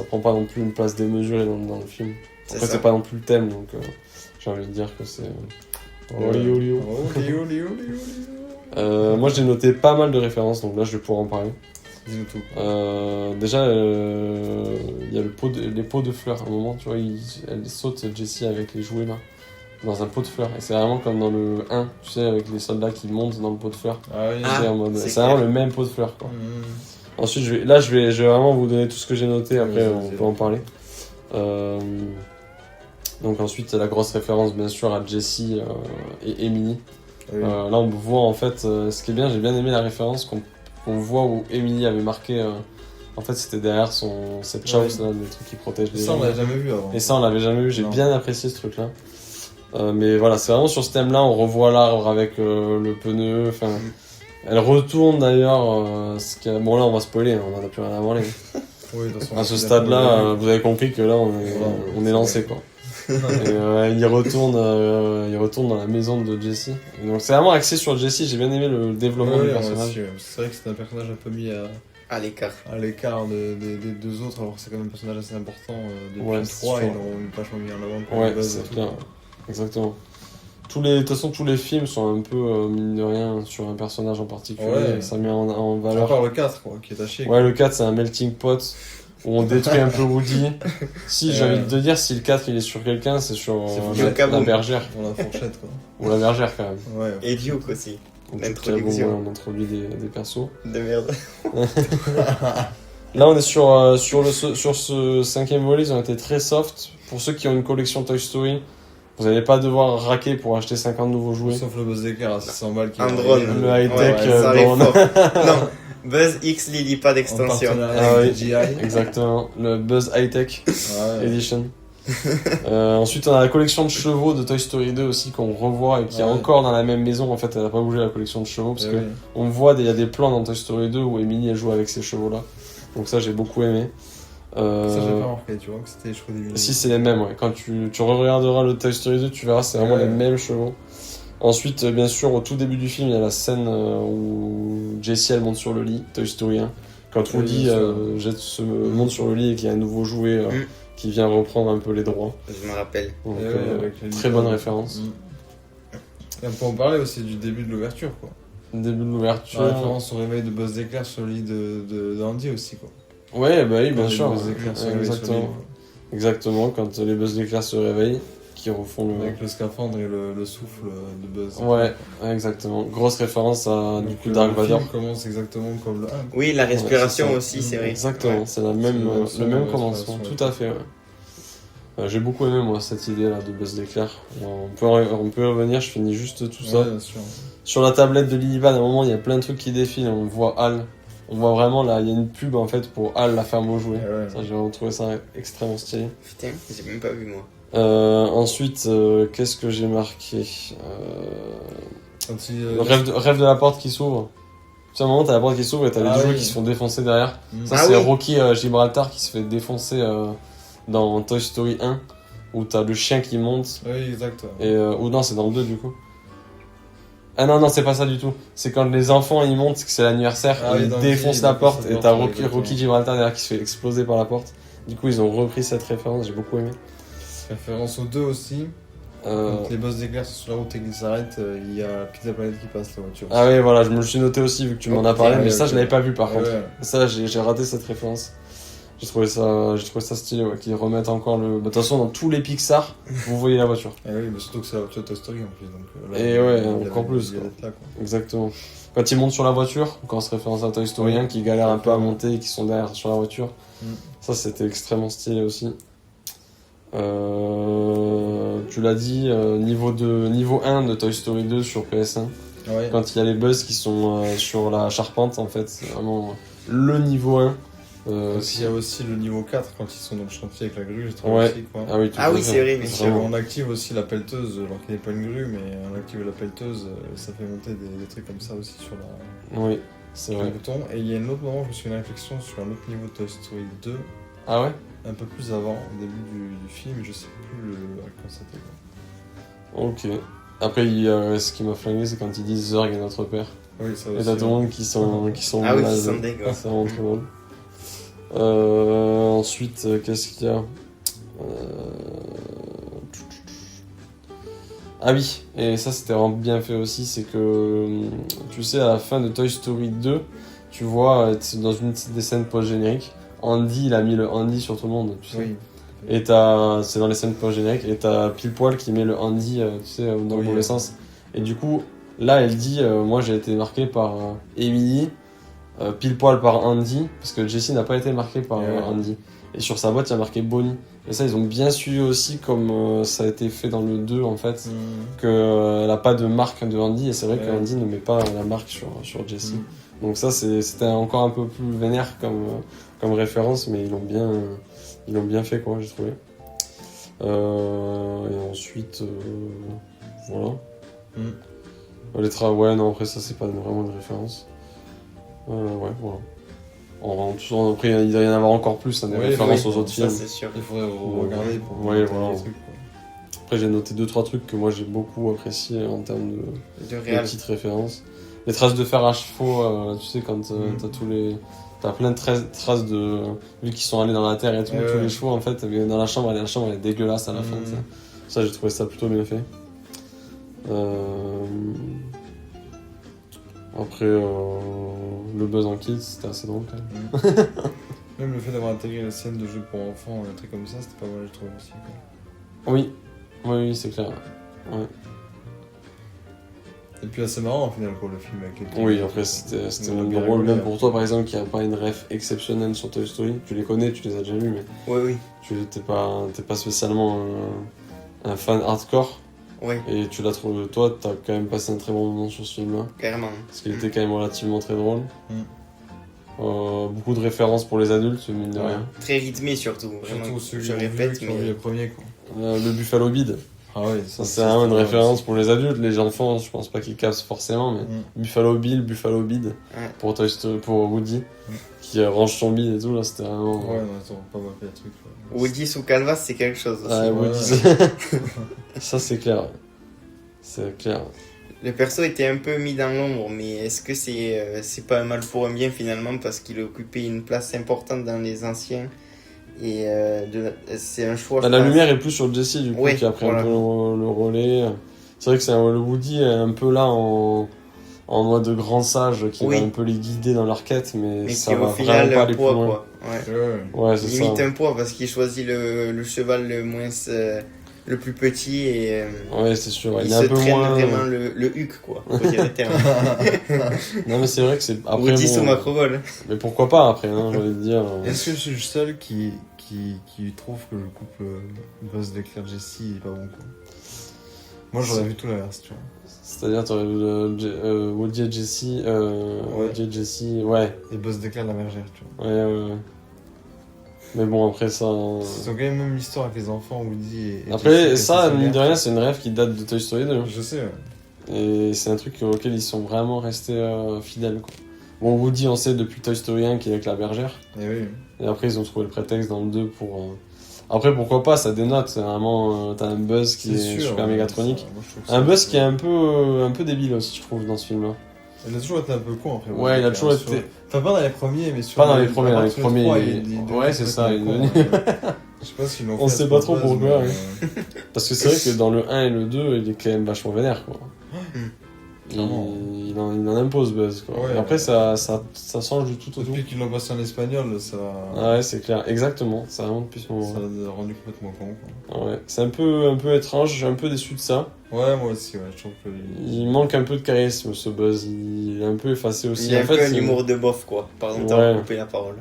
prend pas non plus une place démesurée dans le film.
C'est
Après,
ça.
c'est pas non plus le thème, donc j'ai envie de dire que c'est. Oli, oli, oli. Moi, j'ai noté pas mal de références, donc là, je vais pouvoir en parler.
Dis-nous tout.
Déjà, il y a les pots de fleurs. À un moment, tu vois, elle saute Jessie avec les jouets là, dans un pot de fleurs. Et c'est vraiment comme dans le 1, tu sais, avec les soldats qui montent dans le pot de fleurs.
Ah oui.
Ah,
C'est en mode-
c'est
c'est vraiment
clair.
le même pot de fleurs, quoi.
Mmh.
Ensuite, je vais vraiment vous donner tout ce que j'ai noté. Après,
Vas-y,
on
vas-y.
peut en parler. Donc ensuite, la grosse référence, bien sûr, à Jessie et Emily.
Oui.
Là, on voit en fait, ce qui est bien, j'ai bien aimé la référence qu'on voit où Emily avait marqué. En fait, c'était derrière cette chose là, le truc qui protège les
Ça, on
gens.
l'a jamais vu avant.
Et ça, on l'avait jamais vu. J'ai
Non.
bien apprécié ce truc-là. Mais voilà, c'est vraiment sur ce thème-là. On revoit l'arbre avec le pneu. Enfin, elle retourne d'ailleurs. Bon, là, on va spoiler. On en a plus rien à voir.
Oui, de toute façon,
À ce
c'est
stade-là,
d'accord.
vous avez compris que là, on
Voilà,
est lancé, quoi. Et il retourne dans la maison de Jessie. Et donc c'est vraiment axé sur Jessie. J'ai bien aimé le développement
Ouais,
du
ouais,
personnage.
aussi, ouais. C'est vrai que c'est un personnage un peu mis
À l'écart.
à l'écart des deux autres, alors que c'est quand même un personnage assez important. Depuis
Ouais,
le
c'est
3,
sûr.
ils l'ont vachement mis en avant pour
Ouais,
le buzz et
c'est
tout.
clair. Exactement. De toute façon, tous les films sont un peu, mine de rien, sur un personnage en particulier.
Ouais.
Ça met en
À
valeur.
part le 4, quoi, qui est à chier.
Ouais, le 4, c'est un melting pot où on détruit un peu Woody. Si, j'ai envie de te dire, si le 4 il est sur quelqu'un, c'est sur
C'est
foutu au
la
cabout.
bergère.
Pour la fourchette, quoi.
Ou la bergère, quand même.
Ouais.
Et Duke aussi.
Donc,
L'introduction.
bon, on introduit des persos.
De merde.
Là, on est sur ce cinquième volet, ils ont été très soft. Pour ceux qui ont une collection Toy Story, vous n'allez pas devoir raquer pour acheter 50 nouveaux jouets.
Sauf le buzz d'éclair à 600 balles qui
Un
est
drone.
arrivé.
Le high-tech,
Ouais, ça arrive
drone.
fort. Non, Buzz X Lily, pas
En
d'extension.
partenariat
Ah
avec
oui.
DJI.
Exactement, le Buzz High Tech
Ouais.
Edition. Ensuite, on a la collection de chevaux de Toy Story 2 aussi qu'on revoit et qui est
Ouais.
encore dans la même maison. En fait, elle n'a pas bougé la collection de chevaux parce
Eh
que
oui.
on voit, il y a des plans dans Toy Story 2 où Emily elle joue avec ces chevaux-là. Donc ça, j'ai beaucoup aimé.
Ça, j'ai pas remarqué, tu vois, que c'était les chevaux des
Si, c'est les mêmes, ouais. Quand tu regarderas le Toy Story 2, tu verras, c'est vraiment
Ouais.
les mêmes chevaux. Ensuite, bien sûr, au tout début du film, il y a la scène où Jessie elle monte sur le lit, Toy Story 1. Quand
Oui,
Woody
bien sûr.
monte sur le lit et qu'il y a un nouveau jouet qui vient reprendre un peu les droits.
Je me rappelle.
Donc,
Eh ouais, avec les
très
licornes.
bonne référence.
Et on peut en parler aussi du début de l'ouverture, quoi.
Début de l'ouverture.
La référence au réveil de Buzz d'éclair sur le lit d'Andy aussi, quoi.
Ouais, bah oui, bien
Quand
sûr.
les Buzz d'éclair se réveillent sur le lit,
Exactement.
quoi.
Exactement, quand les Buzz d'éclair se réveillent, qui refont le.
Avec le scaphandre et le souffle de Buzz.
Ouais, exactement. Grosse référence à du
Donc,
coup Dark
le film
Vador.
commence exactement comme le 1.
Oui, la respiration
c'est ça.
aussi, c'est vrai.
Exactement,
Ouais.
c'est le
le
même
même
commencement,
respiration,
tout à fait. Ouais. J'ai beaucoup aimé moi cette idée là de Buzz d'éclair. On peut y revenir, je finis juste tout ça.
Ouais, bien sûr.
Sur la tablette de Lilibad, à un moment il y a plein de trucs qui défilent, on voit Hal. On voit vraiment là, il y a une pub en fait pour Hal, la ferme aux jouets.
Ouais.
Ça, j'ai vraiment trouvé ça extrêmement stylé.
Putain, j'ai même pas vu moi.
Ensuite, qu'est-ce que j'ai marqué
Quand il,
Le rêve de la porte qui s'ouvre. Tu sais, à un moment, t'as la porte qui s'ouvre et t'as les
Ah
deux jouets
oui.
qui se font défoncer derrière. Ça,
Ah
c'est
oui.
Rocky Gibraltar qui se fait défoncer dans Toy Story 1, où t'as le chien qui monte.
Oui, exact.
Et, ou non, c'est dans le 2 du coup. Ah non, c'est pas ça du tout. C'est quand les enfants ils montent, que c'est l'anniversaire,
Ah
et
oui,
ils
dans le
défoncent
film,
la
ils défoncent
porte
la
et
porte,
t'as
ouais,
Rocky
exactement.
Gibraltar derrière qui se fait exploser par la porte. Du coup, ils ont repris cette référence, j'ai beaucoup aimé.
Référence aux deux aussi. Quand les Buzz d'éclair sont sur la route et qu'ils s'arrêtent, il y a Pizza Planet qui passe la voiture.
Ah oui, voilà, je me le suis noté aussi vu que tu m'en as parlé, mais ça je l'avais pas vu par contre.
Ouais.
Ça, j'ai raté cette référence. J'ai trouvé ça stylé, ouais, qu'ils remettent encore le. De toute façon, dans tous les Pixar, vous voyez la voiture.
Et oui, mais surtout que c'est la voiture de Toy Story en plus. Donc, là,
Et ouais,
il
encore
avait-
plus,
il
quoi.
allait être là, quoi.
Exactement. Quand ils montent sur la voiture, quand on se référence à Toy Story 1, qui galèrent un peu à monter et qui sont derrière sur la voiture, ça c'était extrêmement stylé aussi. Tu l'as dit, niveau 1 de Toy Story 2 sur PS1.
Ouais.
Quand il y a les buzz qui sont sur la charpente, en fait, c'est vraiment le niveau 1.
Il y a aussi le niveau 4 quand ils sont dans le chantier avec la grue, j'ai trouvé
Ouais.
aussi, quoi.
Ah oui, tout
Ah
à
oui,
fait.
c'est vrai, mais
Parce
Vraiment.
qu'on active aussi la pelleteuse, alors qu'il n'est pas une grue, mais on active la pelleteuse, ça fait monter des trucs comme ça aussi sur
Oui, c'est
le
vrai.
bouton. Et il y a un autre moment, je me suis fait une réflexion sur un autre niveau de Toy Story 2.
Ah ouais?
un peu plus avant, au début du film, je sais plus à quoi c'était. Quoi.
Ok. Après, ce qui m'a flingué, c'est quand ils disent Zurg est notre père.
Oui, ça
Et
aussi.
t'as tout le monde qui sont
Ah oui,
nazes.
qui sont dégueux.
Ah, c'est vraiment très drôle. Ensuite, qu'est-ce qu'il y a Ah oui, et ça c'était vraiment bien fait aussi, c'est que tu sais, à la fin de Toy Story 2, tu vois, dans une des scènes post-génériques, Andy, il a mis le Andy sur tout le monde, tu sais.
Oui.
Et c'est dans les scènes post-génériques, et t'as Pile Poil qui met le Andy, tu sais, dans le
Oui,
mauvais sens. Et du coup, là, elle dit, moi j'ai été marqué par Emily, Pile Poil par Andy, parce que Jessie n'a pas été marquée par Andy. Et sur sa boîte, il y a marqué Bonnie. Et ça, ils ont bien suivi aussi, comme ça a été fait dans le 2, en fait, qu'elle n'a pas de marque de Andy, et c'est vrai que Andy ne met pas la marque sur Jessie. Donc ça, c'était encore un peu plus vénère comme référence, mais ils l'ont bien fait, quoi, j'ai trouvé. Et ensuite, voilà. Ouais, non, après ça, c'est pas vraiment une référence. Ouais, voilà. Après, il doit y en avoir encore plus, hein, des références aux autres films.
Ça, c'est sûr.
Il faudrait regarder pour
Ouais,
voir
voilà.
les trucs. Quoi.
Après, j'ai noté 2-3 trucs que moi j'ai beaucoup apprécié en termes de
réal.
petites références. Les traces de fer à chevaux, tu sais, quand t'as plein de traces de. Vu qu'ils sont allés dans la terre et tout, tous les chevaux en fait, dans la chambre elle est dégueulasse à la fin. Ça, j'ai trouvé ça plutôt bien fait. Après, le Buzz en Kids, c'était assez drôle quand même.
Même le fait d'avoir intégré la scène de jeu pour enfants, un truc comme ça, c'était pas mal, je trouve aussi. Quoi.
Oui, c'est clair. Ouais.
Et puis assez marrant au final pour le film avec les
Oui, après c'était même drôle, même pour toi par exemple qui a pas une ref exceptionnelle sur Toy Story, tu les connais, tu les as déjà lus, mais
Oui.
t'es pas spécialement un fan hardcore.
Ouais.
Et tu l'as trouvé, toi, t'as quand même passé un très bon moment sur ce film-là.
Carrément.
Parce qu'il était quand même relativement très drôle. Beaucoup de références pour les adultes, mine de rien.
Très rythmé surtout. Vraiment,
surtout ceux
je
qui
répète,
ont vu le premier. Quoi.
Le Buffalo Bill.
Ah oui,
Ça c'est vraiment une référence pour les adultes. Les enfants, je pense pas qu'ils captent forcément, mais Buffalo Bill, Buffalo Bid pour Toy Story, pour Woody, qui range son bide et tout, là c'était vraiment.
Ouais, non, ils ont pas mal fait le truc. Quoi.
Woody sous canvas, c'est quelque chose aussi.
Ah, Woody, ça c'est clair. C'est clair.
Le perso était un peu mis dans l'ombre, mais est-ce que c'est pas un mal pour un bien finalement parce qu'il occupait une place importante dans les anciens et c'est un choix.
La lumière est plus sur Jessie du coup qui a pris un peu le relais. C'est vrai que c'est le Woody un peu là en mode grand sage qui va un peu les guider dans leur quête, mais ça va vraiment pas aller plus loin.
Quoi.
Ouais, c'est ça.
Limite un poids parce qu'il choisit le cheval le moins le plus petit et
ouais, c'est sûr.
Il se traîne vraiment le huc quoi, faut dire les termes.
Non mais c'est vrai que c'est après
Woody sous macrovol.
Mais pourquoi pas après, hein, j'ai envie de dire.
Est-ce que je suis le seul qui trouve que le couple Buzz l'éclair Jessie est pas bon quoi. Moi j'aurais vu tout l'inverse, tu vois.
C'est-à-dire t'aurais vu Woody et Jessie, Woody et Jessie, ouais.
Et Buzz l'éclair la bergère, tu vois.
Ouais. Mais bon, après ça.
Ils ont quand même l'histoire avec les enfants, Woody et
après,
Jessie,
ça, mine de rien, c'est une rêve qui date de Toy Story 2.
Je sais, ouais.
Et c'est un truc auquel ils sont vraiment restés fidèles, quoi. Bon, Woody, on sait depuis Toy Story 1 qu'il est avec la bergère.
Et oui.
Et après, ils ont trouvé le prétexte dans le 2 pour. Après, pourquoi pas, ça dénote. C'est vraiment. T'as un Buzz qui est super mégatronique. Un Buzz qui est un peu débile aussi, je trouve, dans ce film-là.
Il a toujours été un peu con après.
Ouais, il a toujours été.
Enfin, pas dans les premiers, mais sur.
Pas dans les premiers, dans les premiers.
Ouais,
c'est ça, il est devenu.
Je sais pas s'ils l'ont fait.
On sait pas trop pourquoi. Parce que c'est vrai que dans le 1 et le 2, il est quand même vachement vénère, quoi. Il en impose Buzz, quoi.
Ouais,
et après, ça change du tout au tout.
Depuis qu'ils l'ont passé en espagnol, ça.
Ah ouais, c'est clair, exactement. Ça a vraiment depuis ce moment.
Ça l'a rendu complètement con, quoi.
Ouais, c'est un peu étrange, je suis un peu déçu de ça.
Ouais, moi aussi, ouais, je trouve que.
Il manque un peu de charisme, ce Buzz. Il est un peu effacé aussi.
Il a
en
un
fait,
peu un humour de bof, quoi. Pardon, t'as coupé la parole.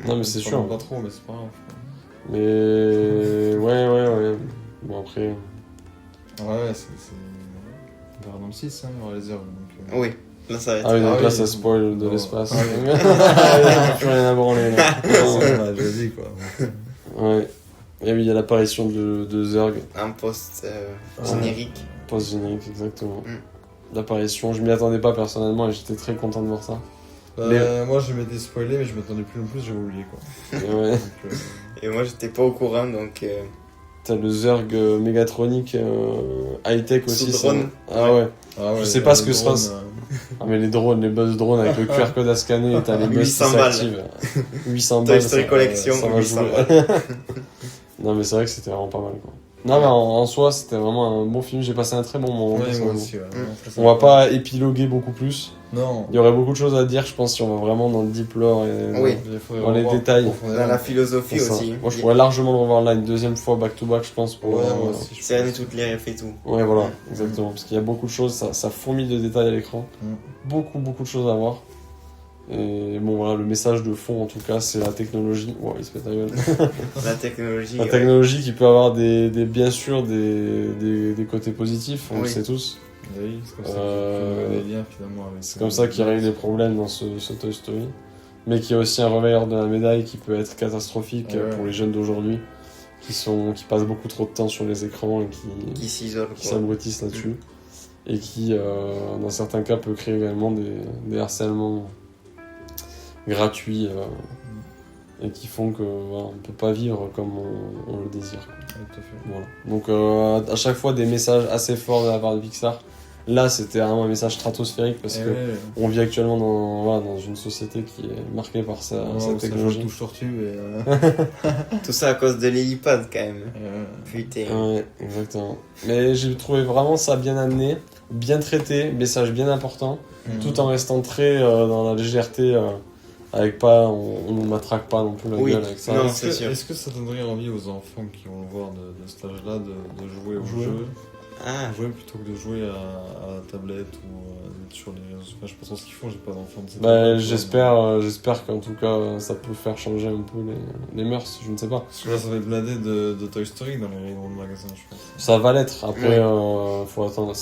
Non, mais c'est sûr.
Pas trop, mais c'est pas grave.
Mais. Ouais. Bon, après.
Ouais, c'est. On verra dans le 6, hein, il y aura les heures. Donc,
Oui, là ça va être.
Ah oui, donc là ça spoil de l'espace. Il n'y a plus rien à branler là.
On l'a déjà dit, quoi.
Ouais. Et oui, il y a l'apparition de Zurg.
Un post générique.
Post-générique, exactement. L'apparition, je m'y attendais pas personnellement et j'étais très content de voir ça.
Moi je m'étais spoilé, mais je m'attendais plus non plus, j'avais oublié quoi.
Et ouais.
Et Et moi, j'étais pas au courant, donc...
T'as le Zerg Megatronic high-tech aussi.
Sous drone.
Ah ouais.
Ah
Je sais pas ce que
les
sera-
drones,
Ah mais les drones, les buzz drones avec le QR code à scanner et t'as les buzz qui
800 balles.
s'activent. 800
Toy
balles.
Story
ça-
Collection,
ça va
800
jouer.
balles.
Non mais c'est vrai que c'était vraiment pas mal quoi. Non mais en soi c'était vraiment un bon film, j'ai passé un très bon moment.
Ouais, moi
personnellement.
aussi, ouais. Très
On va
sympa.
pas épiloguer beaucoup plus.
Non.
Il y aurait beaucoup de choses à dire je pense si on va vraiment dans le deep lore et
Oui.
Il faudrait
Dans les
revoir
détails.
profondément.
Dans la philosophie
C'est ça.
aussi.
Moi je pourrais largement le revoir là une deuxième fois back to back je pense pour...
Ouais, moi aussi. je
Cerner
pense.
toutes les refs et tout.
Ouais voilà, exactement. Parce qu'il y a beaucoup de choses, ça fourmille de détails à l'écran. Beaucoup de choses à voir. Et bon voilà, le message de fond en tout cas c'est la technologie. Ouais, il se pète la gueule.
La technologie.
La technologie qui peut avoir bien sûr des côtés positifs, on le
Oui.
sait tous.
Et oui, c'est comme ça
Euh,
qu'il y a des liens finalement avec.
C'est comme ça qu'il règle les problèmes dans ce Toy Story. Mais qui a aussi un revers de la médaille qui peut être catastrophique
Ouais.
pour les jeunes d'aujourd'hui qui passent beaucoup trop de temps sur les écrans et
Qui s'isole,
qui
quoi.
s'abrutissent là-dessus. Et qui, dans certains cas, peut créer également des harcèlements gratuits et qui font que voilà, on ne peut pas vivre comme on le désire.
Ouais, tout à fait.
Voilà. Donc à chaque fois des messages assez forts de la part de Pixar. Là c'était vraiment un message stratosphérique parce
Eh
que
ouais.
on vit actuellement dans une société qui est marquée par sa
Ouais, ça
technologie.
touche tortue et.
Tout ça à cause de l'hélipad, quand même.
Ouais.
Putain.
Ouais, exactement. Mais j'ai trouvé vraiment ça bien amené, bien traité, message bien important, tout en restant très dans la légèreté, avec pas, on nous matraque pas non plus la
Oui.
gueule avec ça.
Non,
Est-ce
c'est
que,
sûr.
est-ce que ça donnerait envie aux enfants qui vont le voir de cet âge-là de jouer au
Jouer.
jeu
Ah,
Jouer plutôt que de jouer à la tablette ou d'être sur les réseaux. Enfin, je pense à ce qu'ils font, j'ai pas d'enfant de cette
Bah,
époque,
j'espère qu'en tout cas ça peut faire changer un peu les mœurs, je ne sais pas.
Parce que là, ça va être blindé de Toy Story dans les rayons de magasin, je pense.
Ça va l'être, après
Ouais.
faut attendre.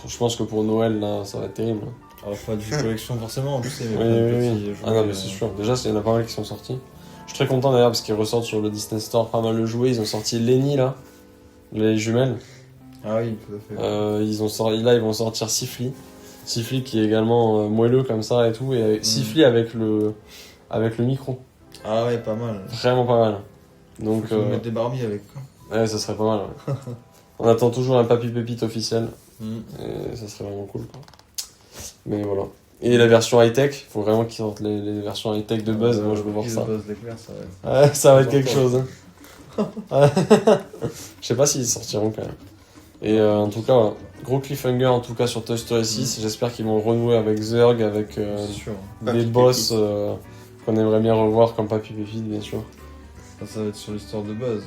Je pense que pour Noël là ça va être terrible.
Alors, pas de collection forcément, tu sais, mais
Oui,
plein de
oui,
petits
oui.
jouets,
Ah non, mais c'est sûr. Déjà, il y en a pas mal qui sont sortis. Je suis très content d'ailleurs parce qu'ils ressortent sur le Disney Store pas mal de jouets. Ils ont sorti Lenny là, les jumelles.
Ah oui, tout à fait.
Ils vont sortir Sifli. Sifli qui est également moelleux comme ça et tout. Et Sifli avec le micro.
Ah ouais, pas mal.
Vraiment pas mal. Donc,
Faut mettre des Barbies avec, quoi.
ouais, ça serait pas mal. Ouais. On attend toujours un Papy Pépite officiel.
Mm.
Et ça serait vraiment cool. Quoi. Mais voilà. Et la version high-tech, il faut vraiment qu'ils sortent les versions high-tech de Buzz. Moi, je veux voir
Qui
ça.
de Buzz l'éclair, ça va être.
Ouais, ça va être quelque chose. Hein. Je sais pas s'ils sortiront quand même. Et en tout cas, voilà. Gros cliffhanger en tout cas sur Toy Story 6. J'espère qu'ils vont renouer avec Zurg, avec
C'est sûr.
des
Papy
boss qu'on aimerait bien revoir comme Papy Pépite, bien sûr.
Ça va être sur l'histoire de Buzz.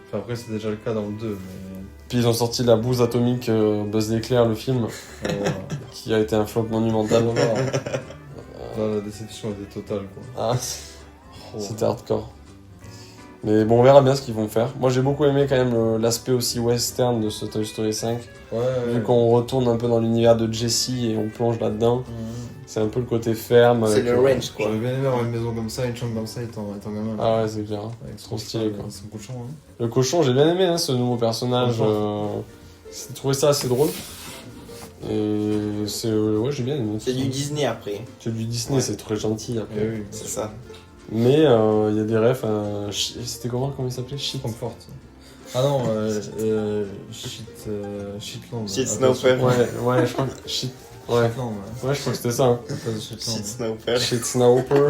Enfin, après, c'est déjà le cas dans le 2, mais.
Puis ils ont sorti la bouse atomique Buzz l'éclair, le film,
Voilà.
qui a été un flop monumental.
Là, la déception était totale, quoi.
Ah, c'était hardcore. Mais bon, on verra bien ce qu'ils vont faire. Moi, j'ai beaucoup aimé quand même l'aspect aussi western de ce Toy Story 5.
Ouais,
Vu qu'on retourne un peu dans l'univers de Jessie et on plonge là-dedans, c'est un peu le côté ferme.
c'est
avec,
le range, quoi.
J'aurais bien aimé avoir une maison comme ça, une chambre comme ça, étant gamin.
Ah ouais, c'est clair.
Avec
trop stylé, quoi.
Son cochon, hein.
Le cochon, j'ai bien aimé hein, ce nouveau personnage. J'ai trouvé ça assez drôle. Et c'est. Ouais, j'ai bien aimé.
C'est du Disney après.
C'est du Disney, c'est très gentil après.
Eh oui,
C'est ça.
Mais il y a des refs. C'était comment il s'appelait Shit.
Francfort. Ah non, Shitland.
Shit
Attention.
Snowper.
Ouais, je crois que. Shit. Ouais.
Shitland, ouais.
Ouais, je crois que c'était ça. Hein.
Pas de Shitland.
Shit Snowper.
Shit Snowper.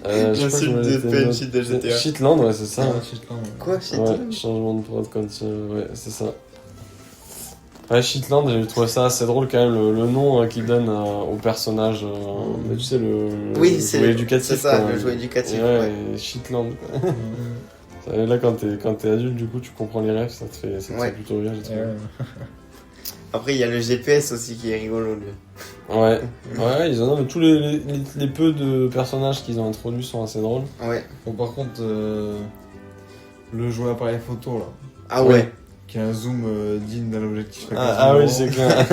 L'insulte de PNJ de GTA.
Shitland, ouais, c'est ça.
Ah,
hein.
Shitland, ouais.
Quoi, Shit
Ouais, changement de droite quand ouais, c'est ça. Ouais, Shitland, j'ai trouvé ça assez drôle quand même, le nom qu'il donne au personnage. Mais tu sais, le
Oui, c'est
jouet éducatif.
C'est ça,
quoi.
le jouet éducatif.
Et
Ouais.
ouais, et Shitland. Quoi. Et là, quand t'es adulte, du coup, tu comprends les rêves, ça te fait
Ouais.
plutôt rire, j'ai trouvé.
Après, il y a le GPS aussi qui est rigolo, lui.
Ouais, ouais, ils en ont, mais tous les peu de personnages qu'ils ont introduits sont assez drôles.
Ouais.
Bon, par contre, le jouet appareil photo, là,
Ah ouais.
qui a un zoom digne d'un objectif. à
Ah,
15
oui,
euros.
c'est clair.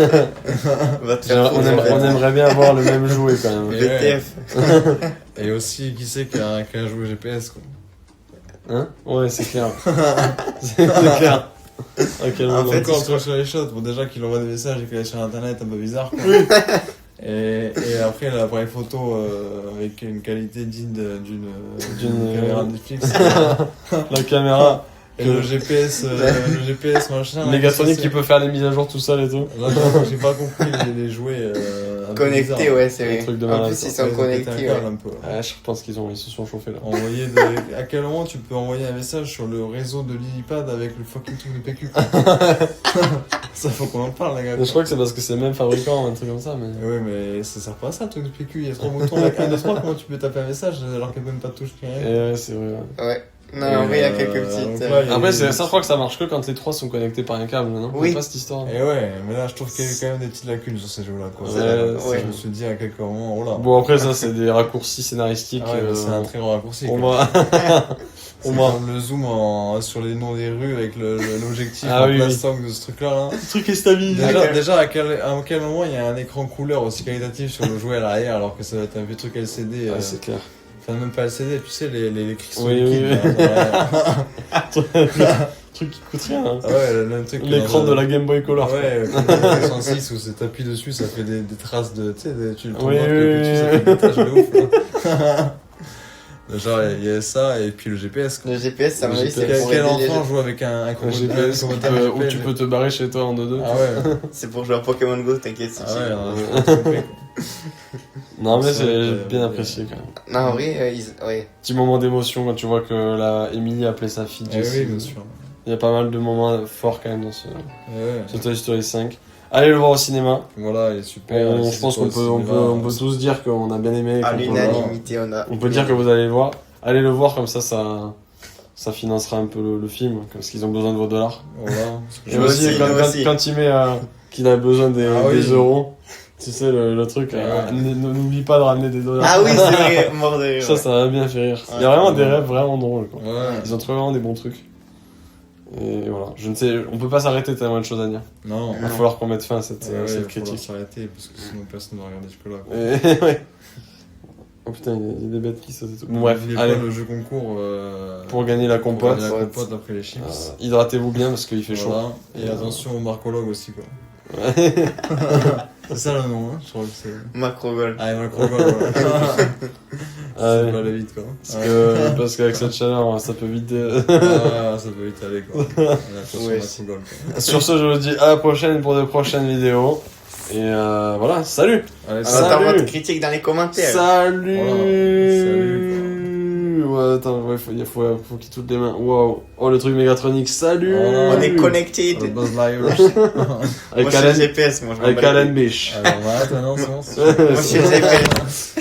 Va te faire
on
foutre,
aimerait bien avoir le même jouet quand même.
VTF.
Et aussi, qui sait qu'il y a un jouet GPS, quoi.
Hein? Ouais, c'est clair. C'est clair. À quel
En
moment
fait,
Encore sur les shots, bon, déjà qu'il envoie des messages et qu'il est sur internet un peu bizarre, quoi. Et après, l'appareil photo avec une qualité digne d'une caméra Netflix.
La caméra,
Et le GPS machin.
Megatronic qui peut faire les mises à jour tout seul et tout.
Là, j'ai pas compris les jouets. Un peu
Connecté,
bizarres.
ouais, c'est
Un
vrai.
truc de
En
malade,
plus,
quoi.
ils sont connectés,
Péter un câble
ouais.
un peu.
Ouais, je pense qu'ils se sont chauffés là.
À quel moment tu peux envoyer un message sur le réseau de Lilipad avec le fucking truc de PQ? Ça, faut qu'on en parle, les gars.
Je crois que c'est parce que c'est le même fabricant, un truc comme ça, mais.
Ouais, mais ça sert pas à ça, le truc de PQ. Il y a 3 boutons avec 1, 2, 3. Comment tu peux taper un message alors qu'il n'y a même pas de touche qui rien?
Et ouais, c'est vrai. Ouais.
Ouais. Non, en vrai, il y a quelques
donc
petites.
là, il y a-
Après, ça, je crois que ça marche que quand les trois sont connectés par un câble, non?
Oui.
C'est pas cette histoire.
Et ouais, mais là, je trouve qu'il y a quand même des petites lacunes sur ces jeux-là, quoi.
Ouais,
Je me suis dit à quelques moments, oh là.
Bon, après, ça, c'est des raccourcis scénaristiques.
Ah ouais, mais c'est un très grand raccourci.
On
quoi.
va.
C'est
on va.
comme le zoom sur les noms des rues avec l'objectif
Ah
en
oui,
plastique de ce truc-là. Là.
Le truc est stabilisé.
Déjà à quel moment il y a un écran couleur aussi qualitatif sur le jouet à l'arrière alors que ça va être un vieux truc LCD.
Ouais, c'est clair.
Enfin, même pas LCD, tu sais, les cristaux
Oui,
liquides.
oui,
là,
Truc qui coûte rien. Hein.
Ah ouais, le même truc. que
L'écran
dans
de la Game Boy Color.
Ouais, comme dans la 106 où c'est t'appuies dessus, ça fait des traces de. Tu sais, tu le tournes
Oui,
que dessus, ça
oui,
fait des taches de ouf. Là. Genre, il y a ça et puis le GPS. Quoi.
Le GPS, ça
Le
m'a dit,
GPS.
c'est pour
Quel
aider les
enfant
jeux.
joue avec un
Un
chrono-
GPS
un
où
chronométrage
où
GPS,
tu peux te barrer chez toi en 2-2.
Ah ouais.
C'est pour jouer à Pokémon Go, t'inquiète, c'est
Ah ouais,
chill.
non, je suis pas trompé, quoi.
Non, mais
C'est vrai
j'ai
que-
bien apprécié quand même.
Non, en vrai, ouais.
Petit moment d'émotion quand tu vois que la Emily appelait sa fille
Eh
Jessie.
oui, bien sûr.
Il y a pas mal de moments forts quand même dans ce
Ouais.
Toy Story 5. Allez le voir au cinéma.
Voilà, il est super.
Je pense qu'on peut tous dire qu'on a bien aimé.
À
qu'on peut le voir.
l'unanimité,
On peut dire que vous allez le voir. Allez le voir comme ça financera un peu le film parce qu'ils ont besoin de vos dollars.
Voilà.
Et
Nous
aussi,
aussi,
quand,
nous
quand-
aussi.
quand il met qu'il a besoin des
oui.
euros, tu sais le truc,
Ouais.
n'oublie pas de ramener des dollars.
Ah oui, c'est vrai, mort de rire.
Ça m'a bien fait rire. Il y a
Ouais.
vraiment des rêves vraiment drôles. Quoi.
Ouais.
Ils ont trouvé vraiment des bons trucs. Et voilà, je ne sais, on peut pas s'arrêter tellement de choses à dire.
Non.
Il va falloir qu'on mette fin à cette,
Ouais, ouais,
cette
il va falloir
critique.
s'arrêter parce que sinon personne ne va regarder jusque-là. quoi.
Et, ouais. Oh putain, il y a des bêtes qui sautent et tout. Bon, bref,
N'oubliez
allez,
pas le jeu concours
pour gagner la
pour
compote,
gagner la compote après les chips.
hydratez-vous bien parce qu'il fait
Voilà.
chaud.
Et attention au marcologue aussi quoi.
Ouais.
C'est ça le nom, hein, je crois que c'est.
Macrogol.
Ah, marcologue, ouais. Ça
Allez.
va aller vite quoi.
Parce qu'avec cette chaleur, ça peut vite.
Ah, ça peut vite aller quoi. Attention
Ouais.
macrogol quoi.
Sur ce, je vous dis à la prochaine pour de prochaines vidéos. Et voilà, salut!
Allez,
On
Salut.
attend votre critique dans les commentaires.
Salut!
Voilà. Salut,
Ouais, attends, ouais, faut qu'il tourne les mains. Wow! Oh, le truc Megatronic, salut!
Voilà.
On est connectés.
Le Buzz Lightyear.
Avec
Moi, je suis le
Alan,
GPS, moi, je m'en
avec
bats les
Alan Bish.
Alors, on va arrêter maintenant, c'est bon.
couilles. Moi, je suis le GPS.